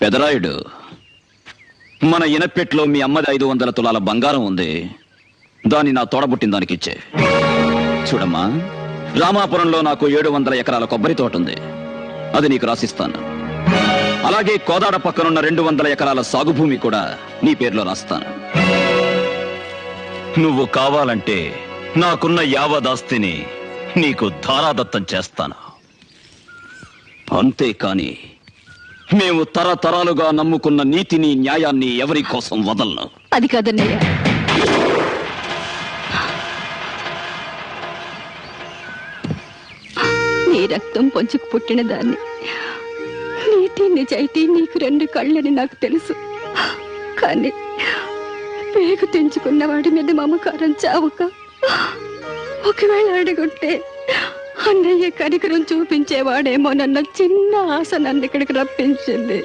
పెదరాయుడు, మన ఇనపెట్లో మీ అమ్మది 500 తులాల బంగారం ఉంది. దాన్ని నా తోడబుట్టిన దానికి ఇచ్చే. చూడమ్మా, రామాపురంలో నాకు 700 ఎకరాల కొబ్బరి తోట ఉంది. అది నీకు రాసిస్తాను. అలాగే కోదాడ పక్కనున్న 200 ఎకరాల సాగు భూమి కూడా నీ పేర్లో రాస్తాను. నువ్వు కావాలంటే నాకున్న యావదాస్తిని నీకు ధారాదత్తం చేస్తాను. అంతేకాని మేము తరతరాలుగా నమ్ముకున్న నీతిని న్యాయాన్ని ఎవరి కోసం వదలను. అది కాదన్నయ్య. నీ రక్తం పొంచుకు పుట్టిన దాన్ని, నీతి నిజాయితీ నీకు 2 కళ్ళని నాకు తెలుసు. కానీ పేగు తెంచుకున్న వాడి మీద మమకారం చావక, ఒకవేళ అడుగుంటే అన్నయ్య కనికరం చూపించేవాడేమోనన్న చిన్న ఆశ నన్ను ఇక్కడికి రప్పించింది.